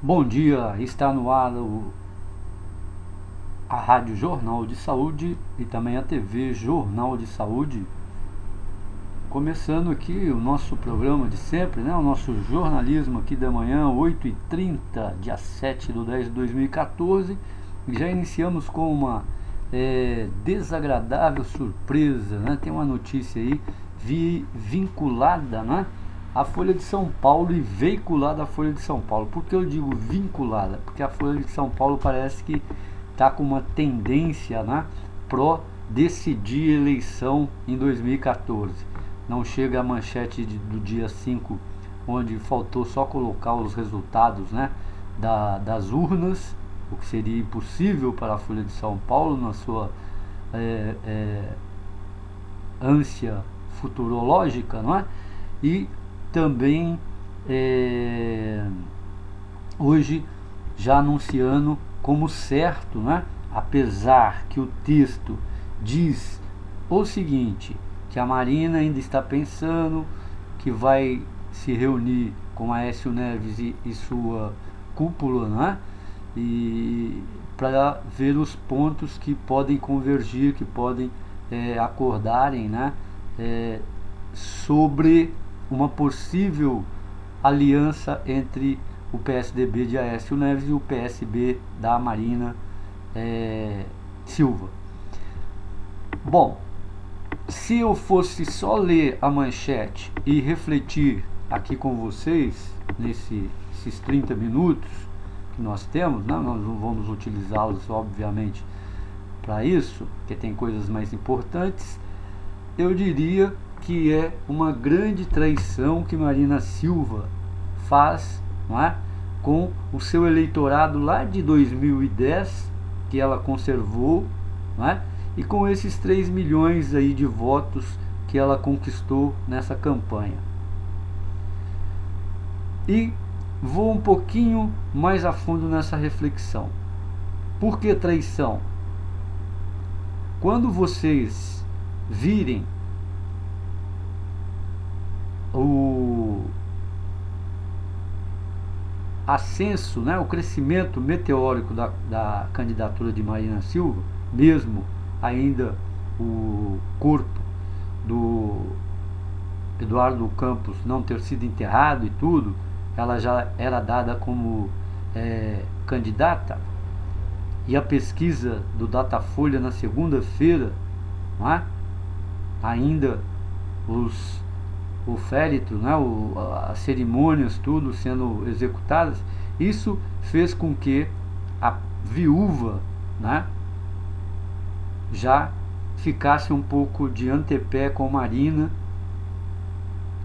Bom dia, está no ar a Rádio Jornal de Saúde e também a TV Jornal de Saúde. Começando aqui o nosso programa de sempre, né? O nosso jornalismo aqui da manhã, 8h30, dia 7/10/2014. Já iniciamos com uma desagradável surpresa, né? Tem uma notícia aí vinculada, né? A Folha de São Paulo e veiculada à Folha de São Paulo. Por que eu digo vinculada? Porque a Folha de São Paulo parece que está com uma tendência, né, pró decidir eleição em 2014. Não chega a manchete do dia 5, onde faltou só colocar os resultados, né, das urnas, o que seria impossível para a Folha de São Paulo na sua ânsia futurológica, não é? E também hoje já anunciando como certo, né? Apesar que o texto diz o seguinte, que a Marina ainda está pensando, que vai se reunir com Aécio Neves e sua cúpula, né? E para ver os pontos que podem convergir, que podem acordarem, né? Sobre uma possível aliança entre o PSDB de Aécio Neves e o PSB da Marina Silva. Bom, se eu fosse só ler a manchete e refletir aqui com vocês nesses 30 minutos que nós temos, né? Nós não vamos utilizá-los obviamente para isso, porque tem coisas mais importantes. Eu diria que é uma grande traição que Marina Silva faz, não é? Com o seu eleitorado lá de 2010, que ela conservou, não é? E com esses 3 milhões aí de votos que ela conquistou nessa campanha. E vou um pouquinho mais a fundo nessa reflexão. Por que traição? Quando vocês virem o ascenso, né, o crescimento meteórico da candidatura de Marina Silva, mesmo ainda o corpo do Eduardo Campos não ter sido enterrado e tudo, ela já era dada como candidata, e a pesquisa do Datafolha na segunda-feira, não é? Ainda o féretro, né, as cerimônias, tudo sendo executadas, isso fez com que a viúva, né, já ficasse um pouco de antepé com Marina,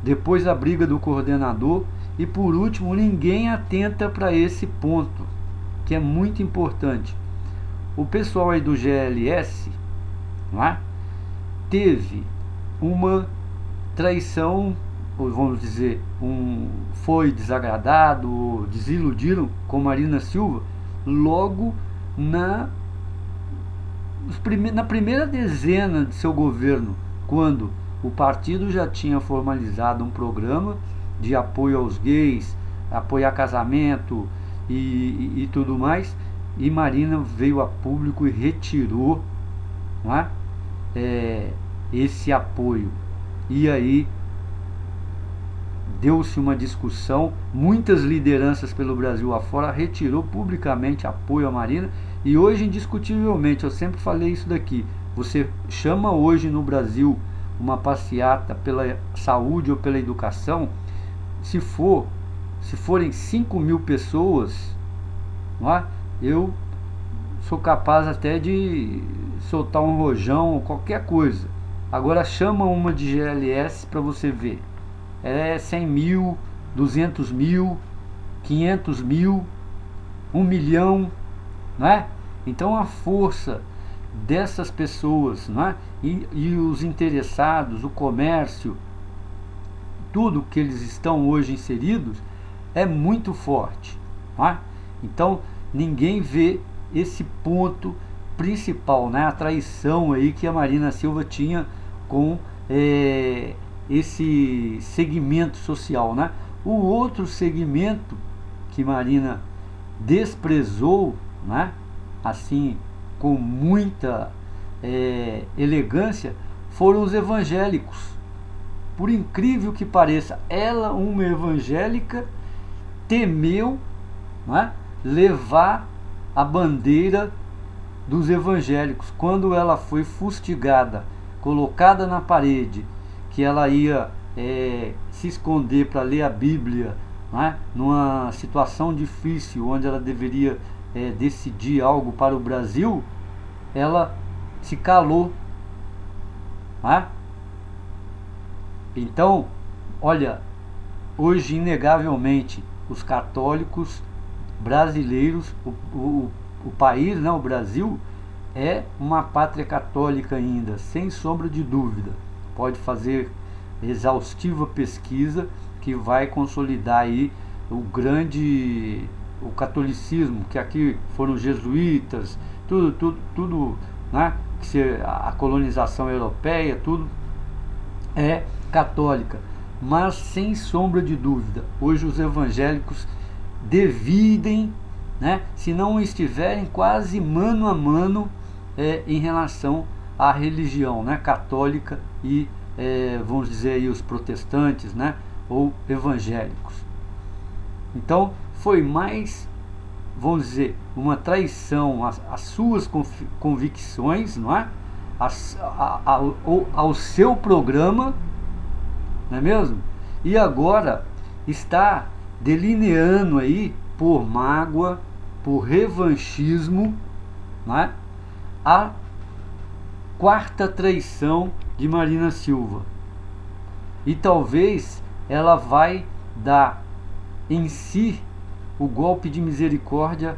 depois a briga do coordenador, e por último ninguém atenta para esse ponto, que é muito importante. O pessoal aí do GLS, não é, teve uma traição, ou vamos dizer, foi desagradado, desiludiram com Marina Silva logo na primeira dezena de seu governo, quando o partido já tinha formalizado um programa de apoio aos gays, apoio a casamento e tudo mais, e Marina veio a público e retirou, não é, esse apoio. E aí deu-se uma discussão, muitas lideranças pelo Brasil afora retirou publicamente apoio à Marina, e hoje indiscutivelmente, eu sempre falei isso daqui, você chama hoje no Brasil uma passeata pela saúde ou pela educação, se forem 5 mil pessoas, não é? Eu sou capaz até de soltar um rojão ou qualquer coisa. Agora chama uma de GLS para você ver. 100 mil, 200 mil, 500 mil, 1 milhão, não é? Então a força dessas pessoas, não é? E os interessados, o comércio, tudo que eles estão hoje inseridos é muito forte, não é? Então ninguém vê esse ponto principal, né? A traição aí que a Marina Silva tinha com esse segmento social, né? O outro segmento que Marina desprezou, né, assim, com muita elegância, foram os evangélicos. Por incrível que pareça, ela, uma evangélica, temeu, né, levar a bandeira dos evangélicos. Quando ela foi fustigada, colocada na parede, que ela ia se esconder para ler a Bíblia, né, numa situação difícil, onde ela deveria decidir algo para o Brasil, ela se calou, né? Então, olha, hoje inegavelmente os católicos brasileiros, o país, né, o Brasil, é uma pátria católica ainda, sem sombra de dúvida. Pode fazer exaustiva pesquisa que vai consolidar aí o catolicismo, que aqui foram jesuítas, tudo, né, a colonização europeia, tudo é católica. Mas sem sombra de dúvida, hoje os evangélicos dividem, né, se não estiverem quase mano a mano em relação à religião, né, católica e vamos dizer aí os protestantes, né, ou evangélicos. Então foi mais, vamos dizer, uma traição às suas convicções, não é? Ao seu programa, não é mesmo? E agora está delineando aí, por mágoa, por revanchismo, não é? A quarta traição de Marina Silva. E talvez ela vai dar em si o golpe de misericórdia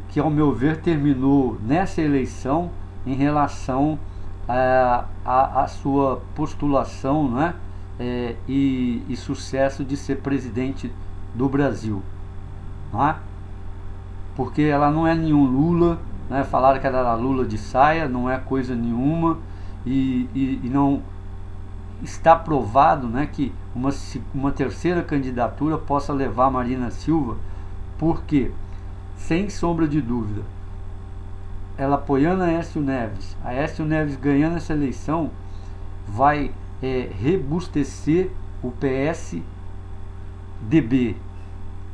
que, ao meu ver, terminou nessa eleição em relação à sua postulação, né, e sucesso de ser presidente do Brasil, não é? Porque ela não é nenhum Lula, né? Falaram que ela era Lula de saia, não é coisa nenhuma, e não está provado, né, que uma terceira candidatura possa levar Marina Silva, porque, sem sombra de dúvida, ela apoiando a Aécio Neves ganhando essa eleição, vai rebustecer o PSDB,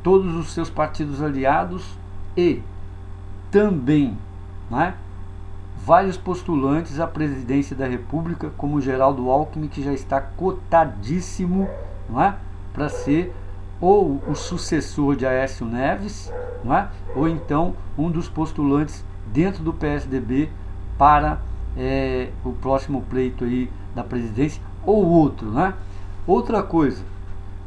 todos os seus partidos aliados e também, né, vários postulantes à presidência da República, como Geraldo Alckmin, que já está cotadíssimo, não é, para ser ou o sucessor de Aécio Neves, não é, ou então um dos postulantes dentro do PSDB para o próximo pleito aí da presidência, ou outro, né? Outra coisa,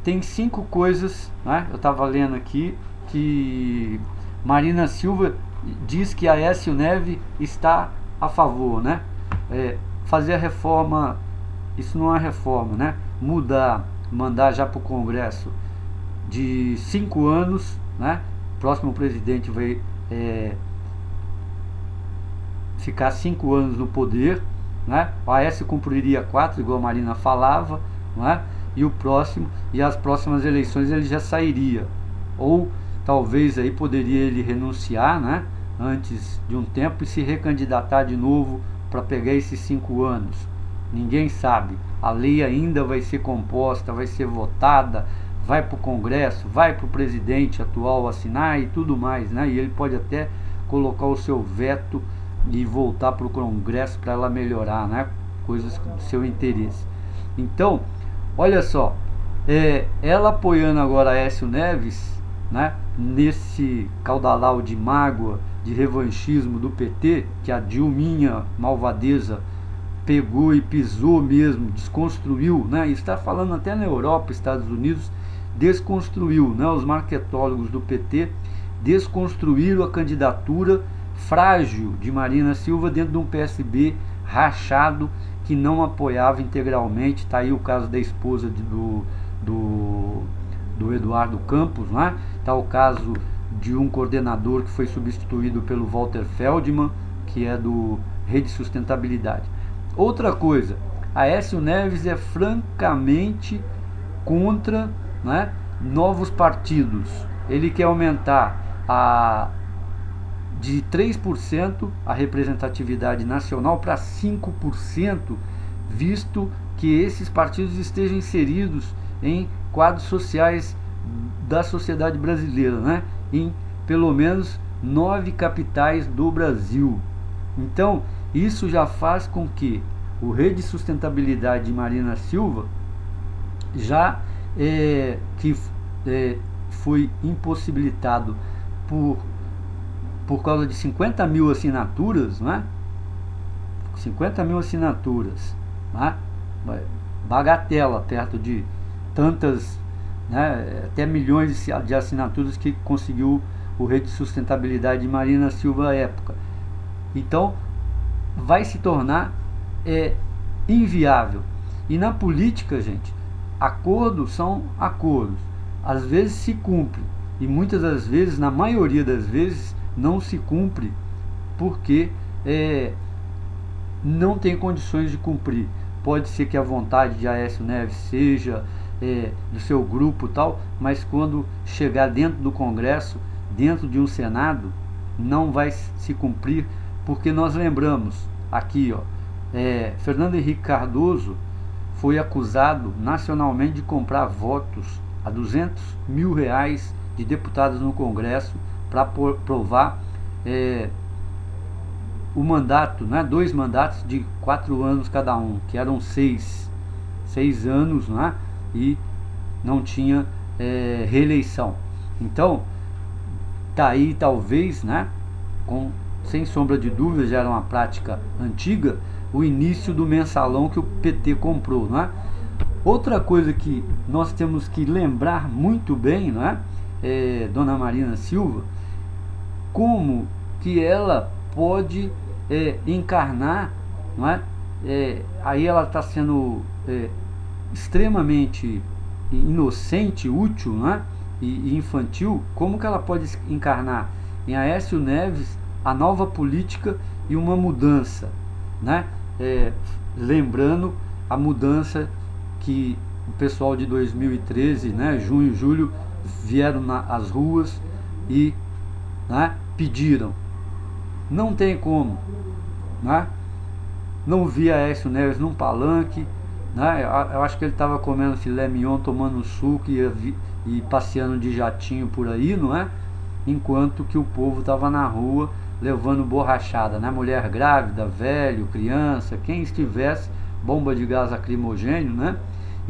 tem 5 coisas, né? Eu estava lendo aqui que Marina Silva diz que Aécio Neves está a favor, né? Fazer a reforma, isso não é reforma, né? Mandar já para o Congresso de 5 anos, né? O próximo presidente vai ficar 5 anos no poder, né? O Aécio cumpriria 4, igual a Marina falava, né? E as próximas eleições ele já sairia, ou talvez aí poderia ele renunciar, né, antes de um tempo e se recandidatar de novo para pegar esses 5 anos. Ninguém sabe, a lei ainda vai ser composta, vai ser votada, vai para o Congresso, vai para o presidente atual assinar e tudo mais, né? E ele pode até colocar o seu veto e voltar para o Congresso para ela melhorar, né? Coisas do seu interesse. Então, olha só, ela apoiando agora Aécio Neves, né, nesse caudalau de mágoa, de revanchismo do PT, que a Dilminha malvadeza pegou e pisou mesmo, desconstruiu, né? Está falando até na Europa, Estados Unidos, desconstruiu, né? Os marketólogos do PT desconstruíram a candidatura frágil de Marina Silva dentro de um PSB rachado que não apoiava integralmente. Está aí o caso da esposa do Eduardo Campos, né? Está o caso de um coordenador que foi substituído pelo Walter Feldman, que é do Rede Sustentabilidade. Outra coisa, Aécio Neves é francamente contra, né, novos partidos. Ele quer aumentar de 3% a representatividade nacional para 5%, visto que esses partidos estejam inseridos em quadros sociais da sociedade brasileira, né? Em pelo menos 9 capitais do Brasil. Então, isso já faz com que o Rede Sustentabilidade de Marina Silva, já foi impossibilitado por causa de 50 mil assinaturas, né? 50 mil assinaturas, né? Bagatela perto de tantas, né, até milhões de assinaturas que conseguiu o Rede de Sustentabilidade de Marina Silva à época. Então vai se tornar inviável. E na política, gente, acordos são acordos. Às vezes se cumpre e muitas das vezes, na maioria das vezes, não se cumpre porque não tem condições de cumprir. Pode ser que a vontade de Aécio Neves seja do seu grupo tal, mas quando chegar dentro do Congresso, dentro de um Senado, não vai se cumprir, porque nós lembramos aqui, Fernando Henrique Cardoso foi acusado nacionalmente de comprar votos a R$200 mil de deputados no Congresso para provar o mandato, né, 2 mandatos de 4 anos cada um, que eram 6 anos, né, e não tinha reeleição. Então, tá aí talvez, né, sem sombra de dúvida, já era uma prática antiga, o início do mensalão que o PT comprou, né? Outra coisa que nós temos que lembrar muito bem, né, Dona Marina Silva, como que ela pode encarnar, não é? Aí ela está sendo extremamente inocente, útil, né, e infantil. Como que ela pode encarnar em Aécio Neves a nova política e uma mudança, né? Lembrando a mudança que o pessoal de 2013, né, junho e julho, vieram às ruas e, né, pediram. Não tem como, né? Não vi Aécio Neves num palanque, né? Eu acho que ele estava comendo filé mignon, tomando suco e passeando de jatinho por aí, não é? Enquanto que o povo estava na rua levando borrachada, né? Mulher grávida, velho, criança, quem estivesse, bomba de gás lacrimogênio, né?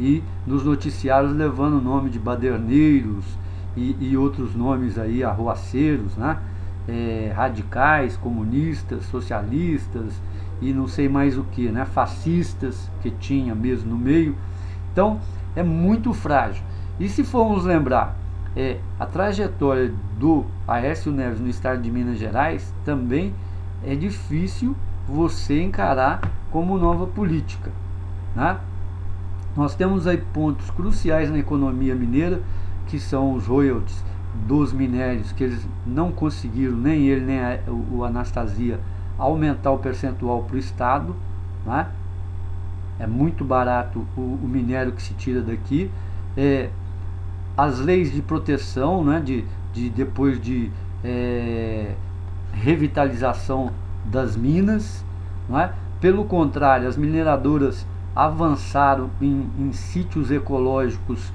E nos noticiários levando o nome de baderneiros e outros nomes aí, arruaceiros, né? Radicais, comunistas, socialistas e não sei mais o que, né? Fascistas, que tinha mesmo no meio. Então é muito frágil. E se formos lembrar a trajetória do Aécio Neves no estado de Minas Gerais, também é difícil você encarar como nova política, né? Nós temos aí pontos cruciais na economia mineira, que são os royalties dos minérios, que eles não conseguiram, nem ele nem o Anastasia, aumentar o percentual para o Estado, né? É muito barato o minério que se tira daqui. As leis de proteção, né, depois de revitalização das minas, né? Pelo contrário, as mineradoras avançaram em sítios ecológicos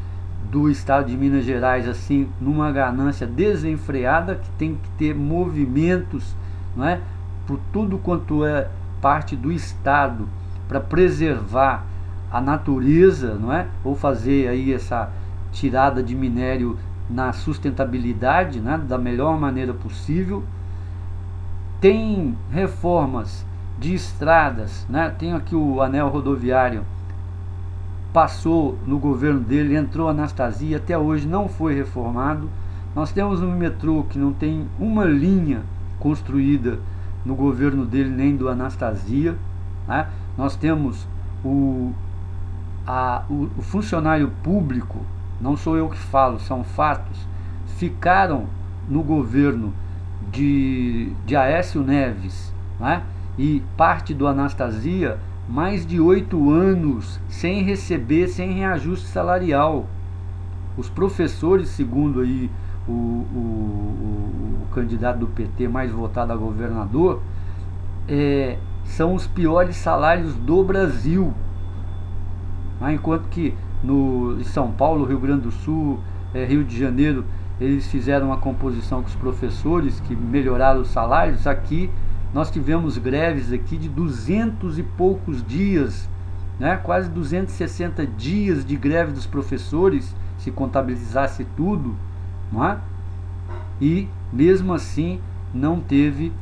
do estado de Minas Gerais, assim, numa ganância desenfreada, que tem que ter movimentos, não é, por tudo quanto é parte do estado, para preservar a natureza, não é, ou fazer aí essa tirada de minério na sustentabilidade, né, da melhor maneira possível. Tem reformas de estradas, né? Tem aqui o anel rodoviário, passou no governo dele, entrou Anastasia, até hoje não foi reformado. Nós temos um metrô que não tem uma linha construída no governo dele, nem do Anastasia, né? Nós temos o funcionário público, não sou eu que falo, são fatos, ficaram no governo de Aécio Neves, né, e parte do Anastasia, mais de 8 anos sem receber, sem reajuste salarial. Os professores, segundo aí o candidato do PT mais votado a governador, são os piores salários do Brasil. Enquanto que em São Paulo, Rio Grande do Sul, Rio de Janeiro, eles fizeram uma composição com os professores que melhoraram os salários. Aqui nós tivemos greves aqui de 200 e poucos dias, né? Quase 260 dias de greve dos professores, se contabilizasse tudo, não é? E mesmo assim não teve.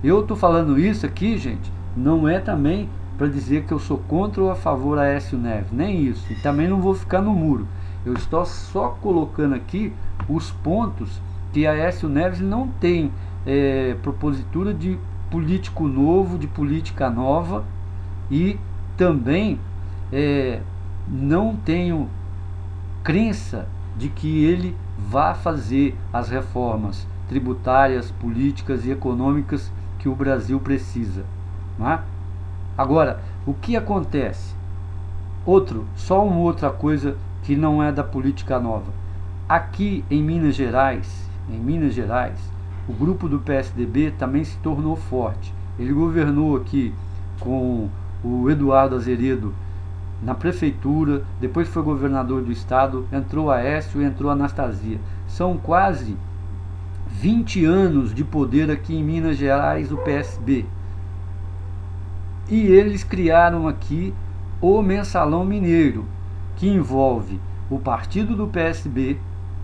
Eu estou falando isso aqui, gente, não é também para dizer que eu sou contra ou a favor a Aécio Neves, nem isso, e também não vou ficar no muro. Eu estou só colocando aqui os pontos que a Aécio Neves não tem propositura de político novo, de política nova, e também não tenho crença de que ele vá fazer as reformas tributárias, políticas e econômicas que o Brasil precisa, não é? Agora, o que acontece? Só uma outra coisa que não é da política nova. Aqui em Minas Gerais, o grupo do PSDB também se tornou forte. Ele governou aqui com o Eduardo Azeredo na prefeitura, depois foi governador do estado, entrou Aécio e entrou Anastasia. São quase 20 anos de poder aqui em Minas Gerais, o PSB. E eles criaram aqui o Mensalão Mineiro, que envolve o partido do PSB,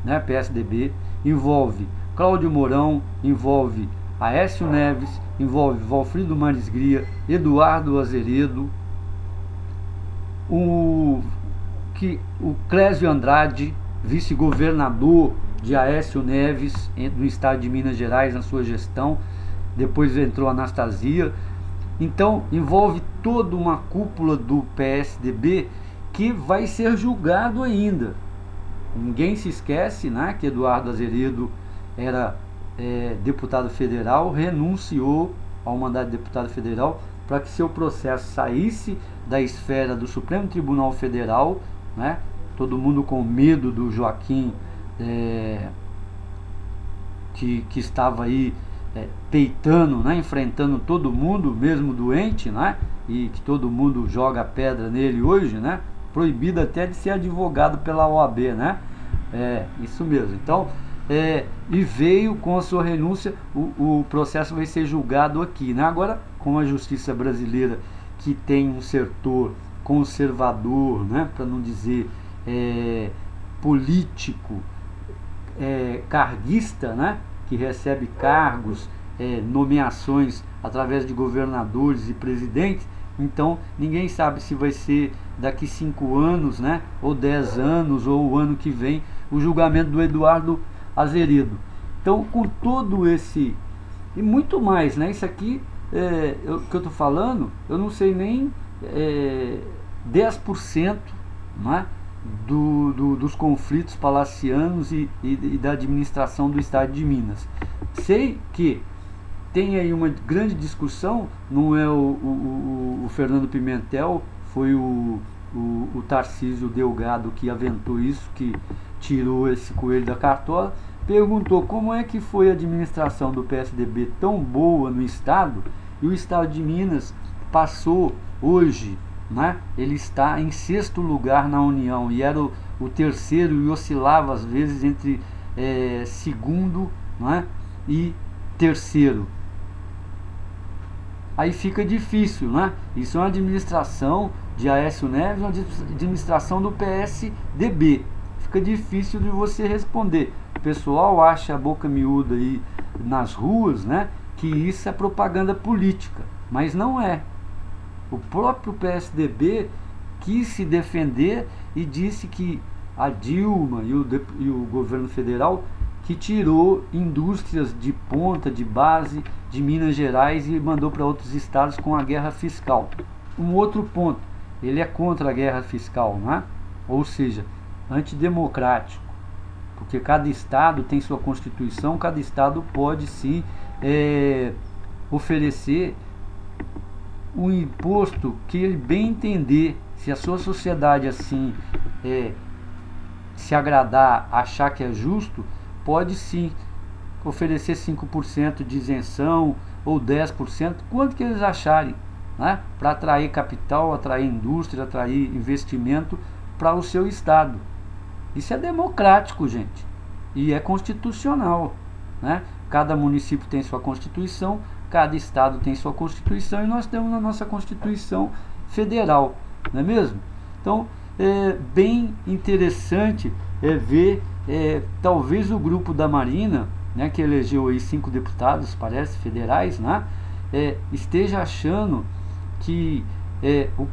né, PSDB, envolve Cláudio Mourão, envolve Aécio Neves, envolve Valfrido Marisgria, Eduardo Azeredo, o Clésio Andrade, vice-governador de Aécio Neves no estado de Minas Gerais na sua gestão, depois entrou Anastasia. Então envolve toda uma cúpula do PSDB que vai ser julgado ainda. Ninguém se esquece, né, que Eduardo Azeredo era deputado federal, renunciou ao mandato de deputado federal para que seu processo saísse da esfera do Supremo Tribunal Federal, né? Todo mundo com medo do Joaquim, que estava aí peitando, né? Enfrentando todo mundo, mesmo doente, né? E que todo mundo joga pedra nele hoje, né? Proibido até de ser advogado pela OAB, né? Isso mesmo. Então, e veio com a sua renúncia, o processo vai ser julgado aqui, né? Agora, com a justiça brasileira, que tem um setor conservador, né? Para não dizer político, carguista, né? Que recebe cargos, nomeações através de governadores e presidentes. Então ninguém sabe se vai ser daqui 5 anos, né, ou 10 anos, ou o ano que vem, o julgamento do Eduardo Azeredo. Então, com todo esse e muito mais, né, isso aqui que eu estou falando, eu não sei nem 10%, né, dos conflitos palacianos e da administração do estado de Minas. Sei que tem aí uma grande discussão, não é o Fernando Pimentel, foi o Tarcísio Delgado que aventou isso, que tirou esse coelho da cartola. Perguntou como é que foi a administração do PSDB tão boa no estado, e o estado de Minas passou hoje, né? Ele está em 6º lugar na União, e era o terceiro, e oscilava às vezes entre segundo, né, e terceiro. Aí fica difícil, né? Isso é uma administração de Aécio Neves, uma administração do PSDB. Fica difícil de você responder. O pessoal acha a boca miúda aí nas ruas, né, que isso é propaganda política, mas não é. O próprio PSDB quis se defender e disse que a Dilma e o governo federal que tirou indústrias de ponta, de base de Minas Gerais e mandou para outros estados com a guerra fiscal. Um outro ponto, ele é contra a guerra fiscal, né? Ou seja, antidemocrático, porque cada estado tem sua constituição, cada estado pode sim oferecer um imposto que ele bem entender. Se a sua sociedade assim se agradar, achar que é justo, pode sim oferecer 5% de isenção ou 10%, quanto que eles acharem, né? Para atrair capital, atrair indústria, atrair investimento para o seu estado. Isso é democrático, gente, e é constitucional, né? Cada município tem sua constituição, cada estado tem sua constituição, e nós temos a nossa Constituição Federal, não é mesmo? Então é bem interessante ver talvez o grupo da Marina, né, que elegeu aí 5 deputados, parece, federais, né, esteja achando que o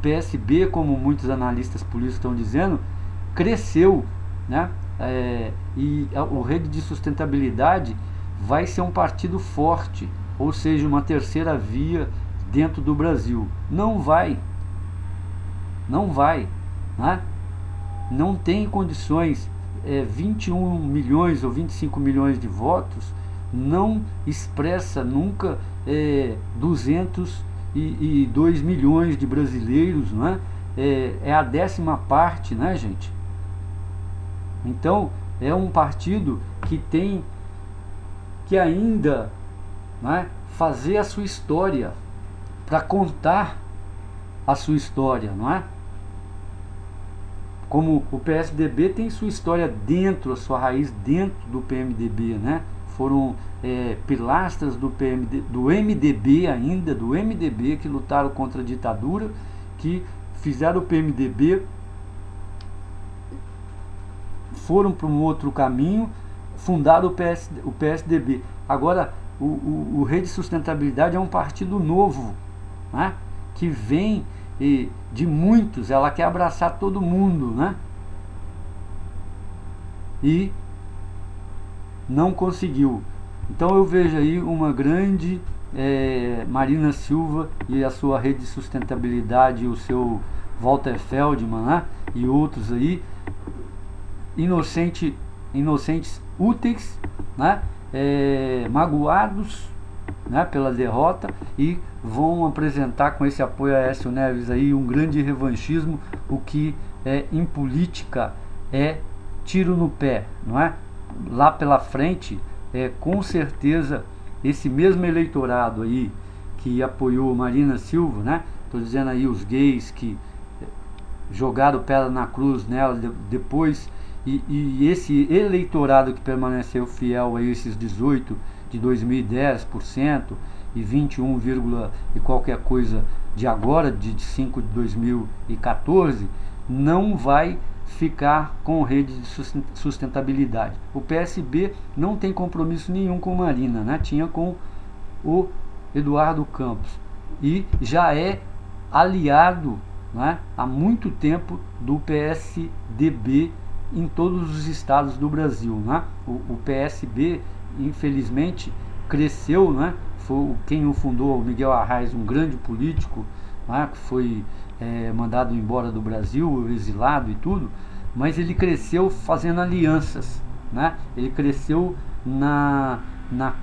PSB, como muitos analistas políticos estão dizendo, cresceu, né, e o Rede de Sustentabilidade vai ser um partido forte, ou seja, uma terceira via dentro do Brasil. Não vai, né? Não tem condições. 21 milhões ou 25 milhões de votos não expressa nunca 202 milhões de brasileiros, né? É a 10ª parte, né, gente? Então é um partido que tem que ainda, né, fazer a sua história, para contar a sua história, não é? Como o PSDB tem sua história dentro, a sua raiz dentro do PMDB, né? Foram pilastras do MDB ainda, do MDB, que lutaram contra a ditadura, que fizeram o PMDB, foram para um outro caminho, fundaram o PSDB. Agora, o Rede de Sustentabilidade é um partido novo, né? Que vem de muitos, ela quer abraçar todo mundo, né? E não conseguiu. Então eu vejo aí uma grande Marina Silva e a sua Rede de Sustentabilidade, o seu Walter Feldman, né? E outros aí, inocentes úteis, né? Magoados, né, pela derrota, e vão apresentar com esse apoio a Aécio Neves aí um grande revanchismo, o que em política é tiro no pé, não é? Lá pela frente, com certeza, esse mesmo eleitorado aí que apoiou Marina Silva, né? Estou dizendo aí os gays que jogaram pedra na cruz nela depois, e esse eleitorado que permaneceu fiel a esses 18 de 2010% e 21, e qualquer coisa de agora, de 5 de 2014, não vai ficar com Rede de Sustentabilidade. O PSB não tem compromisso nenhum com Marina, né? Tinha com o Eduardo Campos, e já é aliado, né, há muito tempo do PSDB em todos os estados do Brasil, né? O PSB, infelizmente, cresceu, né? Foi quem o fundou, o Miguel Arraes, um grande político, né, que foi mandado embora do Brasil, exilado e tudo, mas ele cresceu fazendo alianças, né? Ele cresceu na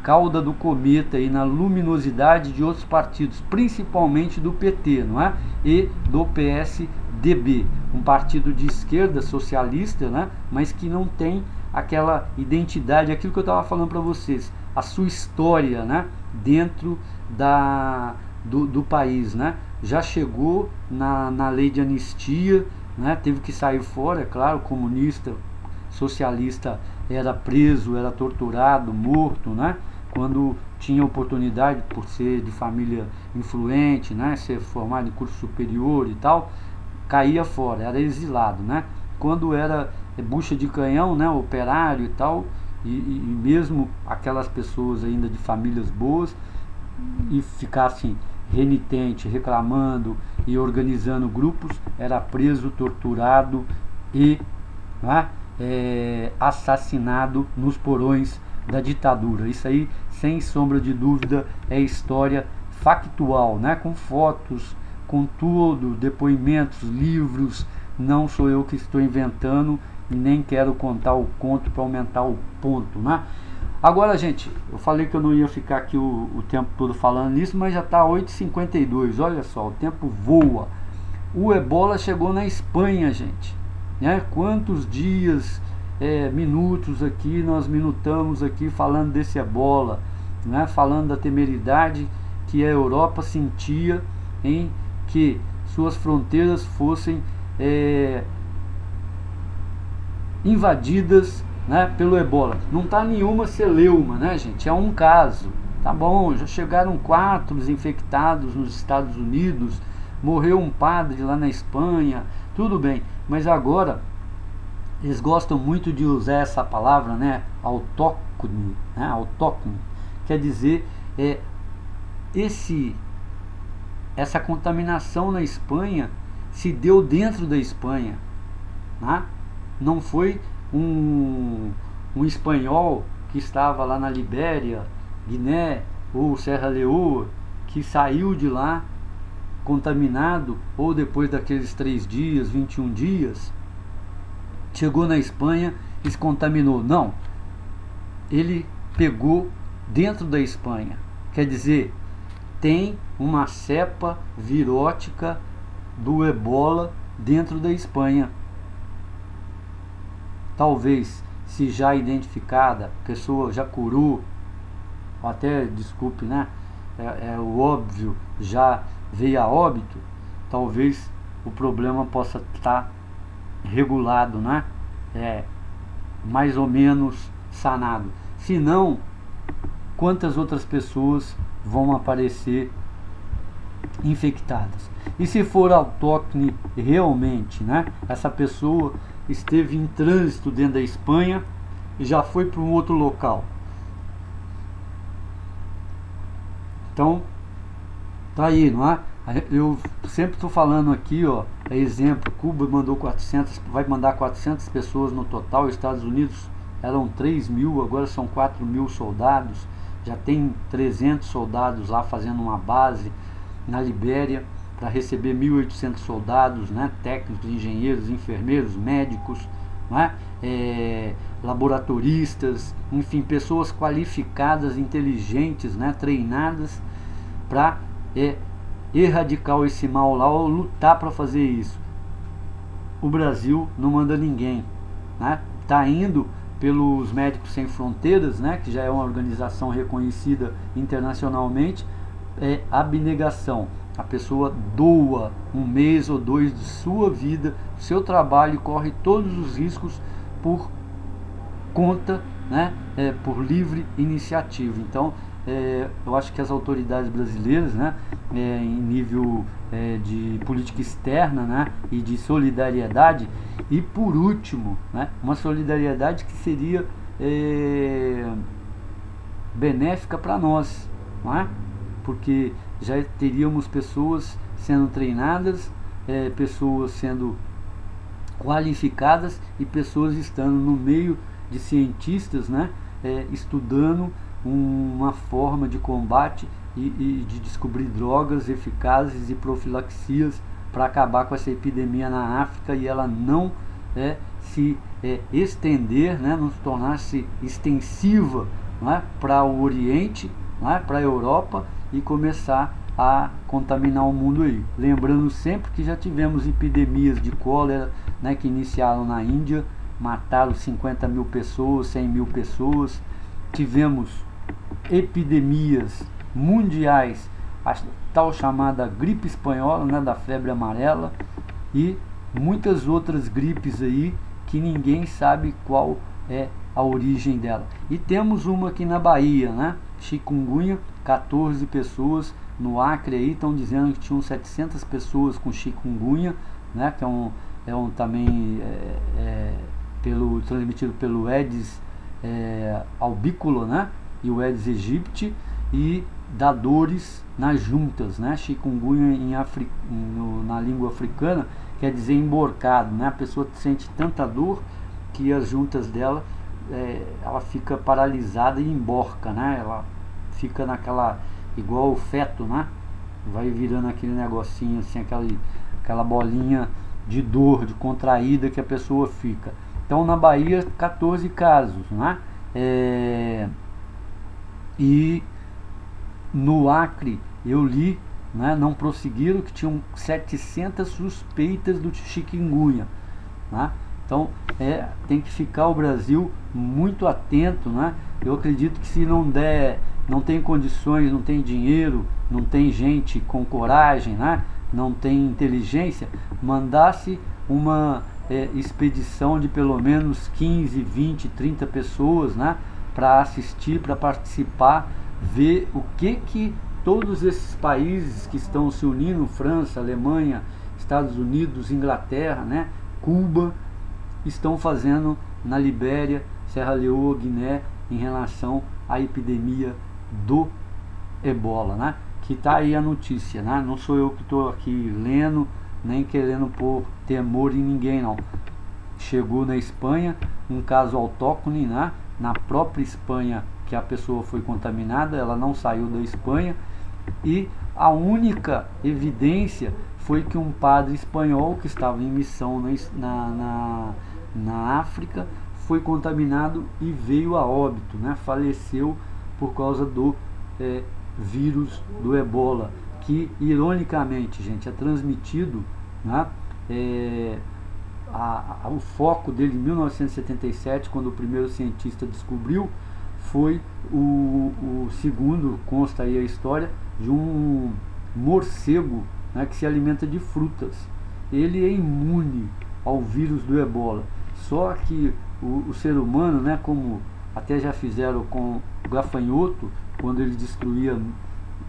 cauda do cometa e na luminosidade de outros partidos, principalmente do PT, não é? E do PSDB, um partido de esquerda socialista, né? Mas que não tem aquela identidade, aquilo que eu estava falando para vocês, a sua história, né, dentro do país, né? Já chegou na lei de anistia, né? Teve que sair fora, é claro, comunista, socialista era preso, era torturado, morto, né? Quando tinha oportunidade, por ser de família influente, né? Ser formado em curso superior e tal, caía fora, era exilado, né? Quando era bucha de canhão, né, operário e tal, e mesmo aquelas pessoas ainda de famílias boas, e ficassem renitente, reclamando e organizando grupos, era preso, torturado e, né, assassinado nos porões da ditadura. Isso aí, sem sombra de dúvida, é história factual, né, com fotos, com tudo, depoimentos, livros. Não sou eu que estou inventando e nem quero contar o conto para aumentar o ponto, né? Agora, gente, eu falei que eu não ia ficar aqui o tempo todo falando nisso, mas já está 8h52, olha só, o tempo voa. O ebola chegou na Espanha, gente. né? Quantos dias, minutos aqui nós minutamos aqui falando desse ebola, né? Falando da temeridade que a Europa sentia em que suas fronteiras fossem invadidas, né, pelo ebola. Não tá nenhuma celeuma, né, gente? É um caso. Tá bom, já chegaram 4 infectados nos Estados Unidos, morreu um padre lá na Espanha, tudo bem. Mas agora eles gostam muito de usar essa palavra, né, autóctone, né, autóctone. Quer dizer, essa contaminação na Espanha se deu dentro da Espanha, né? Não foi um espanhol que estava lá na Libéria, Guiné ou Serra Leoa, que saiu de lá contaminado, ou depois daqueles 3 dias, 21 dias, chegou na Espanha e se contaminou. Não, ele pegou dentro da Espanha. Quer dizer, tem uma cepa virótica do ebola dentro da Espanha. Talvez, se já identificada, a pessoa já curou, ou até, desculpe, né, o óbvio, já veio a óbito, talvez o problema possa estar regulado, né, mais ou menos sanado. Se não, quantas outras pessoas vão aparecer infectadas? E se for autóctone realmente, né, essa pessoa esteve em trânsito dentro da Espanha e já foi para um outro local. Então, tá aí, não é? Eu sempre estou falando aqui, ó, exemplo, Cuba mandou 400, vai mandar 400 pessoas no total, Estados Unidos eram 3.000, agora são 4.000 soldados, já tem 300 soldados lá fazendo uma base na Libéria para receber 1.800 soldados, né, técnicos, engenheiros, enfermeiros, médicos, né, laboratoristas, enfim, pessoas qualificadas, inteligentes, né, treinadas para erradicar esse mal lá, ou lutar para fazer isso. O Brasil não manda ninguém, né? Tá indo pelos Médicos Sem Fronteiras, né, que já é uma organização reconhecida internacionalmente, abnegação. A pessoa doa 1 mês ou 2 de sua vida, seu trabalho, corre todos os riscos por conta, né, por livre iniciativa. Então, eu acho que as autoridades brasileiras, né, em nível de política externa, né, e de solidariedade, e por último, né, uma solidariedade que seria benéfica para nós, não é? Porque já teríamos pessoas sendo treinadas, pessoas sendo qualificadas e pessoas estando no meio de cientistas, né, estudando uma forma de combate e de descobrir drogas eficazes e profilaxias para acabar com essa epidemia na África e ela não se estender, né, não tornar-se extensiva, né, para o Oriente, né, para a Europa e começar a contaminar o mundo aí. Lembrando sempre que já tivemos epidemias de cólera, né, que iniciaram na Índia, mataram 50.000 pessoas, 100.000 pessoas. Tivemos epidemias mundiais, a tal chamada gripe espanhola, né, da febre amarela, e muitas outras gripes aí que ninguém sabe qual é a origem dela. E temos uma aqui na Bahia, né, chikungunya, 14 pessoas. No Acre aí estão dizendo que tinham 700 pessoas com chikungunya, né, que é um também transmitido pelo Aedes albícola, né, e o Aedes aegypti, e dá dores nas juntas, né? Chikungunya na língua africana quer dizer emborcado, né? A pessoa sente tanta dor que as juntas dela ela fica paralisada e emborca, né? Ela fica naquela, igual o feto, né? Vai virando aquele negocinho assim, aquela bolinha de dor, de contraída que a pessoa fica. Então na Bahia 14 casos, né? E no Acre eu li, né, não prosseguiram, que tinham 700 suspeitas do chikungunya. né? Então tem que ficar o Brasil muito atento, né? Eu acredito que se não der, não tem condições, não tem dinheiro, não tem gente com coragem, né? Não tem inteligência, mandasse uma expedição de pelo menos 15, 20, 30 pessoas, né? Para assistir, para participar, ver o que todos esses países que estão se unindo, França, Alemanha, Estados Unidos, Inglaterra, né? Cuba, estão fazendo na Libéria, Serra Leoa, Guiné, em relação à epidemia do ebola, né? Que está aí a notícia, né? Não sou eu que estou aqui lendo, nem querendo pôr temor em ninguém, não. Chegou na Espanha um caso autóctone, né? Na própria Espanha que a pessoa foi contaminada, ela não saiu da Espanha, e a única evidência foi que um padre espanhol que estava em missão na África foi contaminado e veio a óbito, né? Faleceu por causa do vírus do ebola, que ironicamente, gente, é transmitido, né? O foco dele em 1977, quando o primeiro cientista descobriu, foi o segundo, consta aí a história, de um morcego, né, que se alimenta de frutas. Ele é imune ao vírus do ebola. Só que o ser humano, né, como até já fizeram com o gafanhoto, quando ele destruía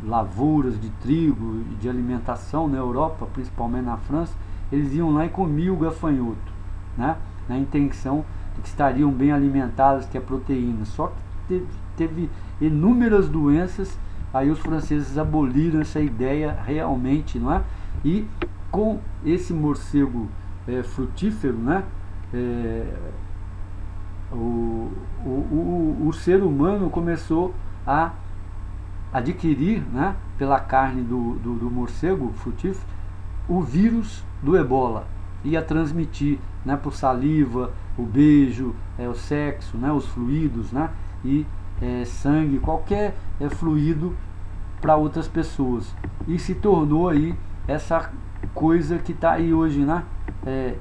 lavouras de trigo e de alimentação na Europa, principalmente na França, eles iam lá e comiam o gafanhoto, né, na intenção de que estariam bem alimentados, que é proteína. Só que teve inúmeras doenças. Aí os franceses aboliram essa ideia realmente, não é? E com esse morcego frutífero, né? O ser humano começou a adquirir, né, pela carne do morcego frutífero, o vírus do ebola, e a transmitir, né, por saliva, o beijo, o sexo, né, os fluidos, né, e sangue, qualquer fluido para outras pessoas, e se tornou aí essa coisa que está aí hoje, né?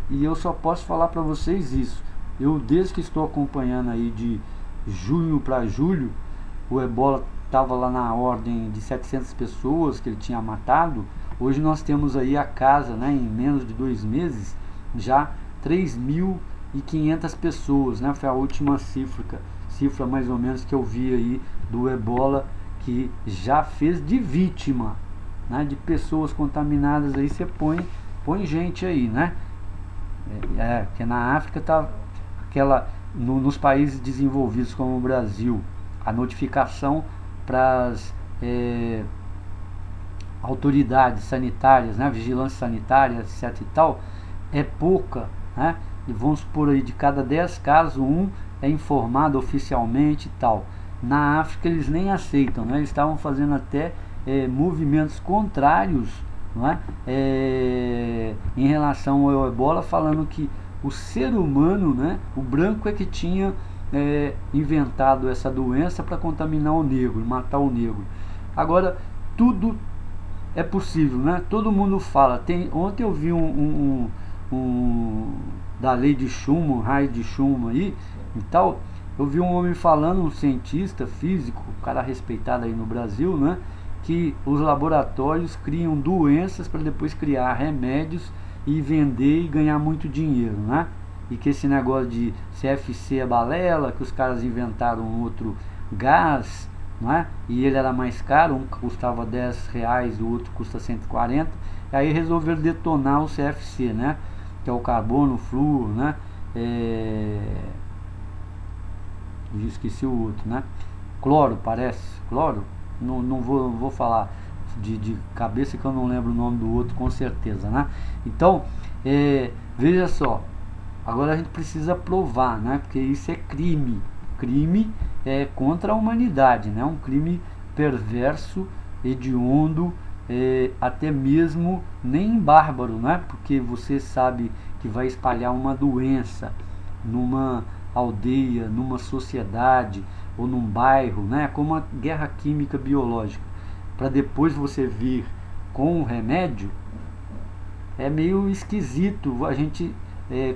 E eu só posso falar para vocês isso. Eu, desde que estou acompanhando aí de junho para julho, o ebola estava lá na ordem de 700 pessoas que ele tinha matado. Hoje nós temos aí a casa, né, em menos de 2 meses, já 3.500 pessoas, né? Foi a última cifra mais ou menos que eu vi aí do ebola, que já fez de vítima, né, de pessoas contaminadas. Aí você põe gente aí, né? Que na África tá nos países desenvolvidos como o Brasil, a notificação para as autoridades sanitárias, né, vigilância sanitária, etc e tal, é pouca, né? E vamos supor aí, de cada 10 casos, um é informado oficialmente e tal. Na África eles nem aceitam, né? Eles estavam fazendo até movimentos contrários, não é? Em relação ao ebola, falando que o ser humano, né, o branco é que tinha inventado essa doença para contaminar o negro, matar o negro. Agora, tudo é possível, né? Todo mundo fala. Ontem eu vi da lei de Schumann, raio de Schumann aí e tal. Eu vi um homem falando, um cientista físico, um cara respeitado aí no Brasil, né, que os laboratórios criam doenças para depois criar remédios e vender e ganhar muito dinheiro, né? E que esse negócio de CFC é balela, que os caras inventaram um outro gás, não é? E ele era mais caro, um custava R$10, o outro custa 140. E aí resolveram detonar o CFC, né? Que é o carbono, o flúor, né? Esqueci o outro, né? Cloro, parece. Cloro? Não vou falar de cabeça, que eu não lembro o nome do outro com certeza, né? Então, veja só. Agora a gente precisa provar, né? Porque isso é crime. Crime contra a humanidade, né? Um crime perverso, hediondo, até mesmo nem bárbaro, né? Porque você sabe que vai espalhar uma doença numa aldeia, numa sociedade ou num bairro, né? Como uma guerra química biológica, para depois você vir com um remédio. É meio esquisito a gente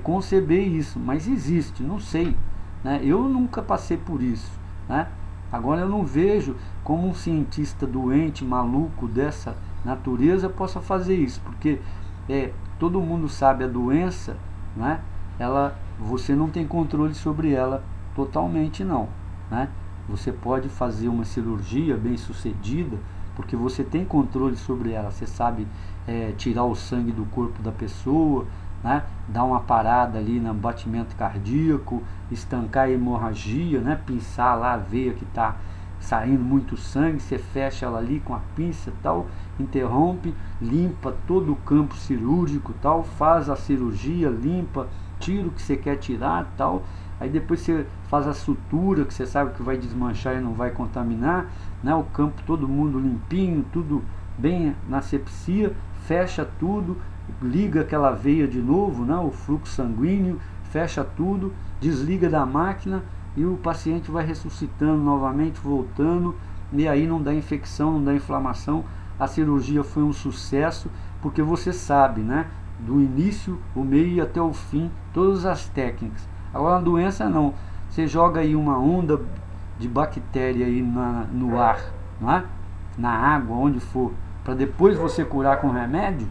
conceber isso, mas existe, não sei, né? Eu nunca passei por isso, né? Agora eu não vejo como um cientista doente, maluco dessa natureza possa fazer isso, porque todo mundo sabe a doença, né? Você não tem controle sobre ela totalmente não, né? Você pode fazer uma cirurgia bem sucedida, porque você tem controle sobre ela, você sabe tirar o sangue do corpo da pessoa, né? Dar uma parada ali no batimento cardíaco, estancar a hemorragia, né? Pinçar lá a veia que está saindo muito sangue, você fecha ela ali com a pinça tal, interrompe, limpa todo o campo cirúrgico tal, faz a cirurgia, limpa, tira o que você quer tirar tal, aí depois você faz a sutura, que você sabe que vai desmanchar e não vai contaminar, né? O campo todo mundo limpinho, tudo bem na asepsia, fecha tudo, liga aquela veia de novo, né? O fluxo sanguíneo, fecha tudo, desliga da máquina e o paciente vai ressuscitando novamente, voltando, e aí não dá infecção, não dá inflamação. A cirurgia foi um sucesso, porque você sabe, né? Do início, o meio e até o fim, todas as técnicas. Agora a doença não, você joga aí uma onda de bactéria aí no ar, não é? Na água, onde for, para depois você curar com remédio,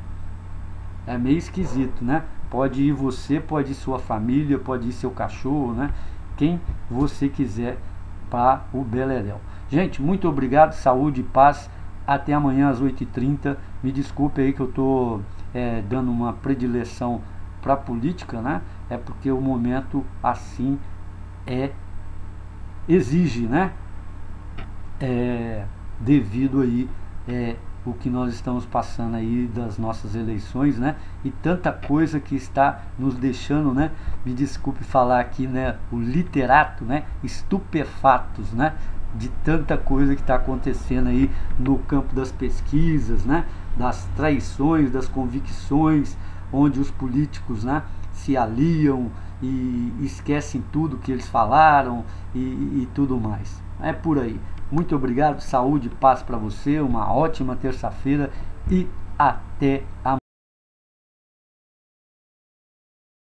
é meio esquisito, né? Pode ir você, pode ir sua família, pode ir seu cachorro, né? Quem você quiser para o beleléu. Gente, muito obrigado, saúde e paz. Até amanhã às 8h30. Me desculpe aí que eu estou dando uma predileção para a política, né? É porque o momento assim exige, né? Devido aí o que nós estamos passando aí das nossas eleições, né? E tanta coisa que está nos deixando, né? Me desculpe falar aqui, né? O literato, né? Estupefatos, né? De tanta coisa que está acontecendo aí no campo das pesquisas, né? Das traições, das convicções, onde os políticos, né? Se aliam e esquecem tudo que eles falaram e tudo mais. É por aí. Muito obrigado, saúde e paz para você, uma ótima terça-feira e até amanhã.